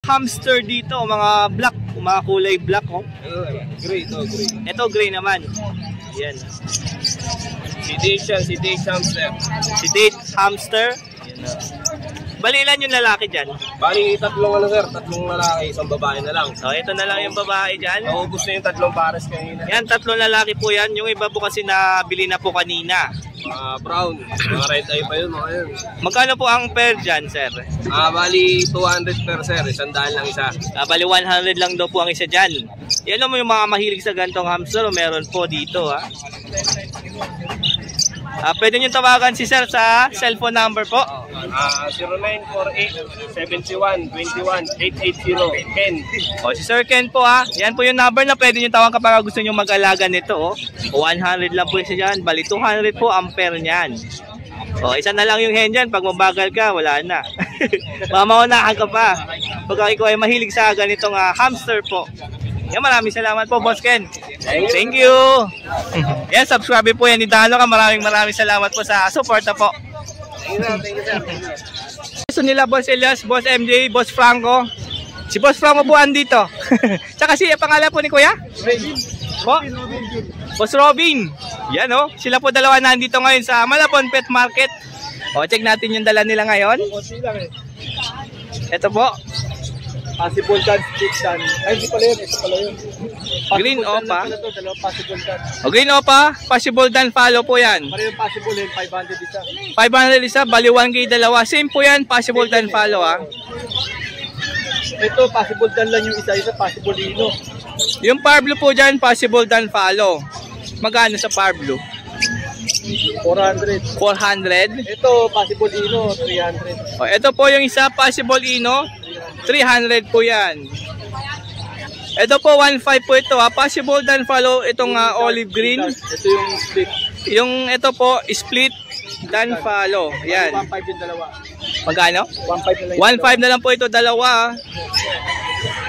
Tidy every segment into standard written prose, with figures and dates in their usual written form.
hamster dito, mga black, mga kulay black, oh. Gray to, gray. Ito gray naman. Yan. Si Date hamster. Si Date hamster. Yan. Bali ilan yung lalaki dyan? Bali, tatlong lalaki, isang babae na lang. So, ito na lang yung babae dyan. Naubos na yung tatlong pares kanina. Yan, tatlong lalaki po yan. Yung iba po kasi nabili na po kanina. Brown, mga red eye pa yun, mga yun. Magkano po ang pair dyan, sir? Bali, 200 per sir, 100 lang isa. Bali, 100 lang daw po ang isa dyan. Yan mo yung mga mahilig sa gantong hamster, meron po dito, ha. Pwede nyo tawagan si sir sa cellphone number po. 0948-71-21-880, Ken. O, si Sir Ken po, ha. Yan po yung number na pwede nyo tawagan kapag gusto nyo mag-alaga nito, oh. 100 lang po siya dyan. Bali, 200 po ang pair nyan. O, isa na lang yung hen dyan. Pag mabagal ka, wala na. Mamaunahan ka pa. Pag ikaw ay mahilig sa ganitong hamster po. Yan, maraming salamat po, Boss Ken. Thank you. Yan, subscribe po yan ni Dano ka. Maraming salamat po sa suporta po. Thank you, sir. Gusto nila Boss Elias, Boss MJ, Boss Franco. Si Boss Franco po andito. Tsaka si pangalan po ni Kuya? Po? Boss Robin. Yan, oh. Sila po dalawa nandito ngayon sa Malabon Pet Market. O, check natin yung dala nila ngayon. Ito po. Possible dance, split dance. Ay, hindi pala yun. Ito pala yun. Green Opa. Possible dance. O, Green Opa. Possible dance follow po yan. Pare yung possible yun, 500 isa. 500 isa, bali 1K dalawa. Same po yan, possible dance follow, ha. Ito, possible dance lang yung isa possible ino. Yung Parblo po dyan, possible dance follow. Magkano sa Parblo? 400. 400. Ito, possible ino, 300. O, ito po yung isa, possible ino. 300 po yan. Ito po 1.5 po ito, ha. Possible dan follow itong olive green. Ito yung split. Yung ito po split dan follow. Yan. 1.5 yung dalawa. Magkano? 1.5 na lang. 1.5 na lang po ito, dalawa.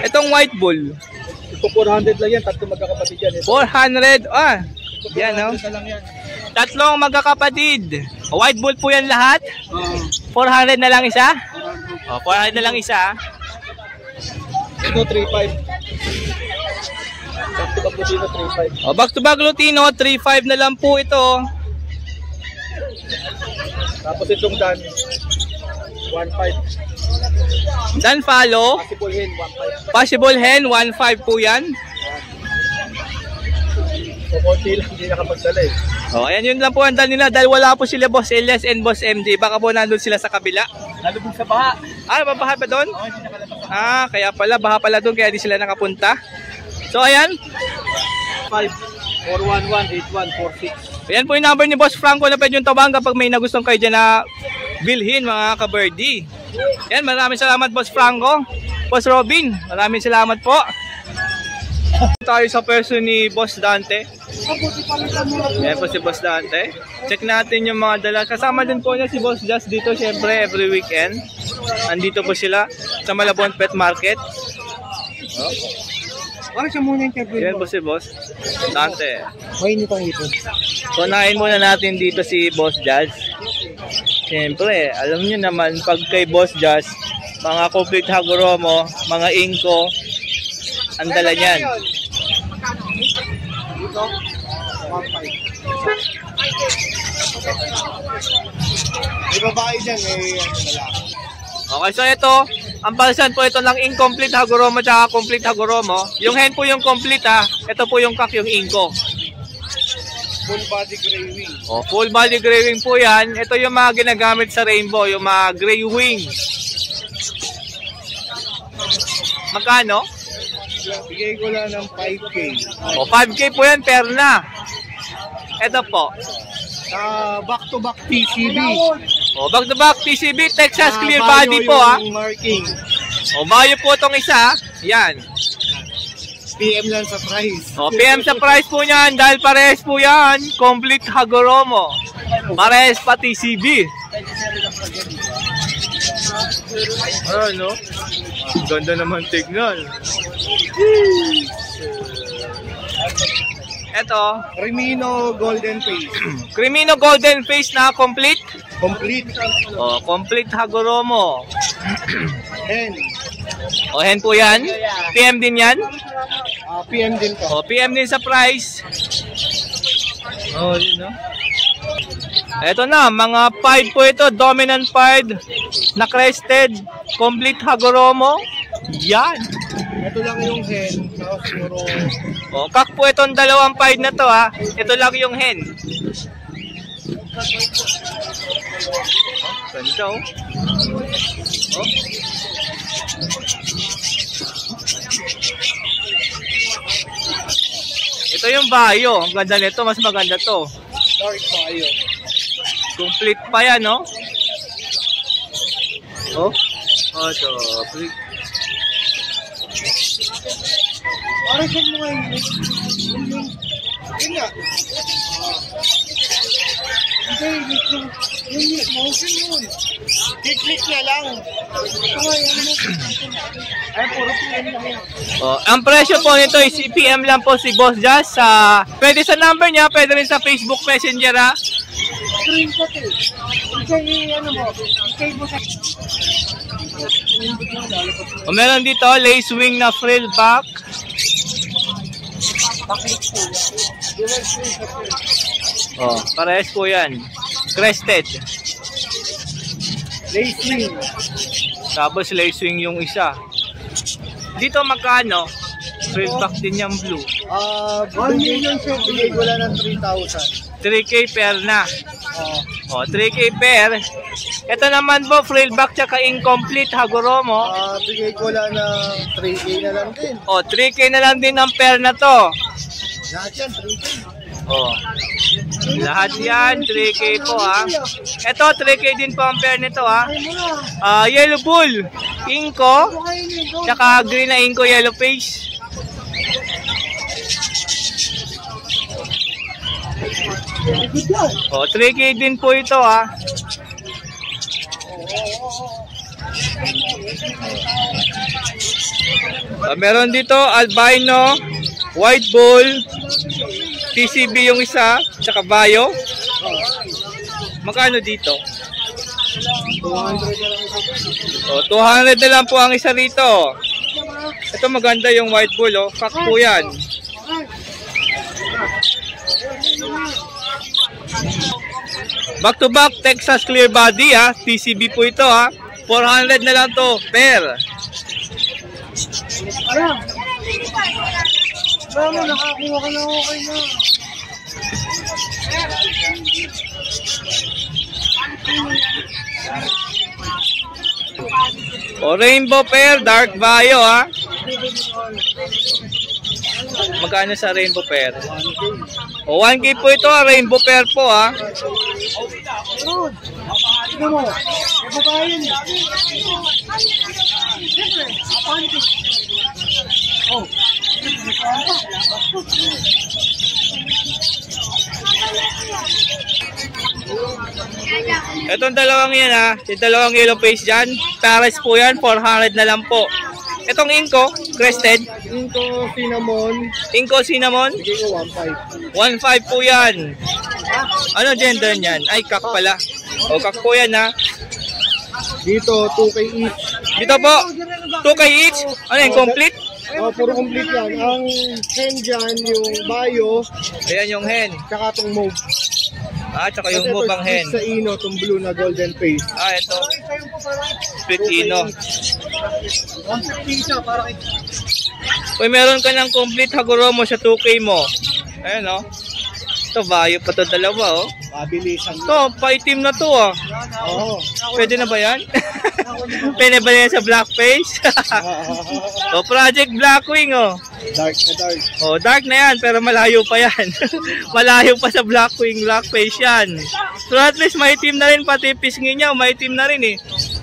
Itong white bull. Ito 400 lang yan, tatlo magkakapatid yan. 400. Yan, no? Tatlong magkakapatid. White bull po yan lahat. 400 na lang isa. 400 na lang isa. Ito 3.5. Back to back Lutino 3.5. Back to back Lutino 3.5 na lang po ito. Tapos itong Dan 1.5. Dan follow. Possible hen 1.5. Possible hen 1.5 po yan. So konti lang, hindi nakapagdala eh. Ayan yun lang po ang dal nila dahil wala po sila Boss Elias and Boss MD. Baka po nandun sila sa kabila. Nalubog sa baha. Babaha pa doon? Kaya pala, baha pala doon kaya di sila nakapunta. So ayan. 5-411-8146. Ayan po yung number ni Boss Franco na pwede yung tawag kapag may nagustong kayo dyan na bilhin mga ka-birdie. Ayan, maraming salamat Boss Franco. Boss Robin, maraming salamat po. Tayo sa person ni Boss Dante. Ayan po si Boss Dante. Check natin yung mga dala. Kasama din po niya si Boss Jazz dito syempre every weekend. Andito po sila sa Malabon Pet Market. Parang siya muna yung interview. Ayan po si Boss Dante. Mainit ang ito. Kunain muna natin dito si Boss Jazz. Siyempre, alam nyo naman pag kay Boss Jazz, mga complete Hagoromo, mga Inko, ang dala niyan. Dito, 1.5. May babae dyan, may lalaki. Okay, so ito, ang palsan po ito ng incomplete Hagoromo at complete Hagoromo. Yung hen po yung complete ha, ito po yung kak yung Inko. Full body gray wing. Full body gray wing po yan. Ito yung mga ginagamit sa rainbow, yung mga gray wing. Magkano? Bigay ko lang ng 5K. 5K po yan, per na. Ito po. Back to back TCB. Back to back TCB, Texas clear body po ha. Marking. Bayo po itong isa. Yan. PM lang sa price. PM sa price po niyan dahil parehas po yan. Complete Hagoromo. Parehas pa TCB. Ano? Ganda naman tignan. Ito. Crimino Golden Face. Crimino Golden Face na complete. Complete. Complete Hagoromo. Hen. O, hen po yan. PM din yan. PM din po. O, PM din sa price. O, yun no. Ito na, mga pied po ito. Dominant pied na crested. Complete Hagoromo. Yan. Ito lang yung hen. Siguro. O, kak po itong dalawang pied na to ha. Ito lang yung hen. Ganda oh. Oh. Ito yung bayo. Ang ganda nito. Mas maganda to. Dark bayo. Complete pa yan, no? Oh. Oh, ito. Parang saan mo ngayon? Yun nga. Hindi, yun motion yun. Click na lang. Ay, puro PM lang yan. Oh, ang presyo po nito is PM lang po si Boss Jazz. Pwede sa number niya, pwede rin sa Facebook Messenger ha. Screenshot eh. Ikay, ano mo, ikay mo sa... O, meron dito, lace wing na frill back. Oh, parehas po yan. Crested. Lace wing. Tapos lace wing yung isa. Dito magkano? Frill back din yung blue. 1 million siya, bigay ko lang ng 3,000. 3K per na. Oh, 3K per. Ito naman po, frill back tsaka incomplete Hagoromo. Bigay ko lang ng 3K na lang din. Oh, 3K na lang din ang pair na to. Lahat yan, 3K. Oh. Lahat yan, 3K po ha. Ito, 3K din po ang pair nito ha. Yellow bull, inko, tsaka green na inko, yellow face. Oh, 3K din po ito ha. Meron dito albino, white bull, TCB yung isa, tsaka bayo. Magkano dito? 200 na lang po ang isa rito. Ito maganda yung white bull oh. Kak po yan. Back to back Texas clear body ha. TCB po ito ha. 400 na lang to per. Ano, nakakuha ka na okay na. O rainbow pair, dark bio ha. Magkano sa rainbow pair? O 1K po ito ha, rainbow pair po ha. Ito mo, babayan niya. Oh. Itong dalawang yan ha, yung dalawang yellow face dyan, pares po yan, 400 na lang po. Itong inko, crested. Inko cinnamon. Inko cinnamon, Bigay ko 1.5. 1.5 po yan. Ano gender niyan? Ay, kak pala. O, kak po yan ha. Dito, 2K each. Dito po, 2K each. Ano yung complete? Puro complete yan. Ang hen dyan, yung bio, Ayan yung hen. tsaka itong mauve. Tsaka yung mubang hen. Sa ino, itong blue na golden face. Ito. Split ino. 150 siya, para kay... Kung meron ka ng complete Hagoromo sa 2K mo. Ayan o. Ito, bayo pa to dalawa o. Pabilisan. Ito, paitim na to ah. Oo. Pwede na ba yan? Pwede ba yan sa black face? O, Project Blackwing o. Dark na dark. O, dark na yan, pero malayo pa yan. Malayo pa sa Blackwing, black face yan. So at least maitim na rin, pati pisngi niya, maitim na rin eh.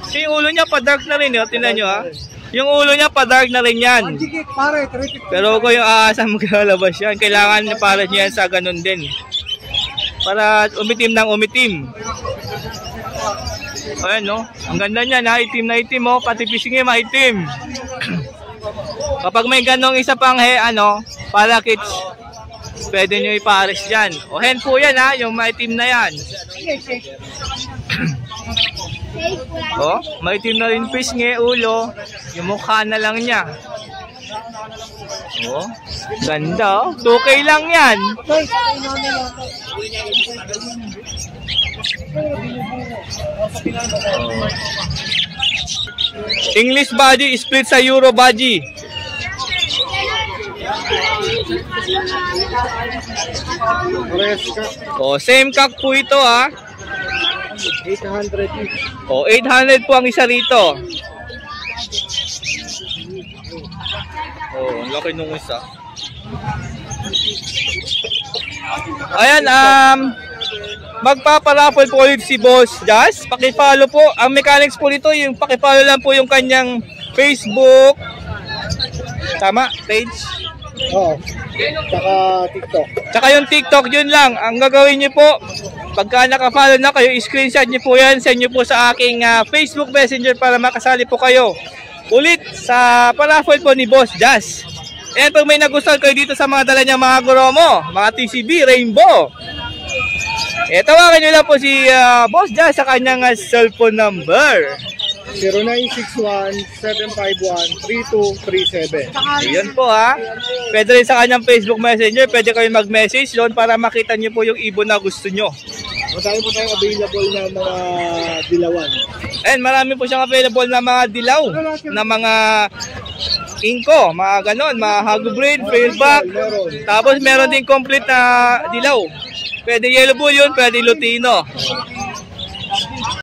So, yung ulo niya pa dark na rin eh. Tingnan nyo ha. Yung ulo niya pa dark na rin yan. Pare, Pero kung yung aasang maglalabas yan, kailangan para niya yan sa ganun din. Para umitim ng umitim. Ayan no. Ang ganda niya na itim na itim oh. Pati pisngi maitim. Kapag may ganong isa pang para kits, pwede nyo ipares dyan. O hen po yan ha, yung maitim na yan. Oh, maitim na rin pisngi, ulo. Yung mukha na lang niya. Oh, ganda oh. 2K lang yan. Guys, ay namin lang. English body split sa Euro body. Oh, same cock po ito ah. 800 each. Oh, 800 po ang isa rito. Oh, ang laki nung isa. Ayan, magpaparaffle po ulit si Boss Jazz. Paki-follow po. Ang mechanics po nito, yung paki-follow lang po yung kanyang Facebook. Tama? Page? Oo. Tsaka TikTok. Tsaka yung TikTok, yun lang. Ang gagawin nyo po, pagka naka-follow na kayo, screenshot nyo po yan. Send nyo po sa aking Facebook Messenger para makasali po kayo ulit sa paraffle po ni Boss Jazz. And pag may nagustuhan kayo dito sa mga dala niya mga Goromo, mga TCB, Rainbow, tawagan nyo lang po si Boss Jazz sa kanyang cellphone number. 0961-751-3237. Ayan po ha. Pwede rin sa kanyang Facebook Messenger, pwede kayo mag-message doon para makita nyo po yung ibon na gusto nyo. Marami po tayong available na mga dilawan. And marami po siyang available na mga dilaw, na mga inko, mga ganon, mga hagubreed, failback. Tapos meron din complete na dilaw. Pwede yellow bull yun, pwede lutino.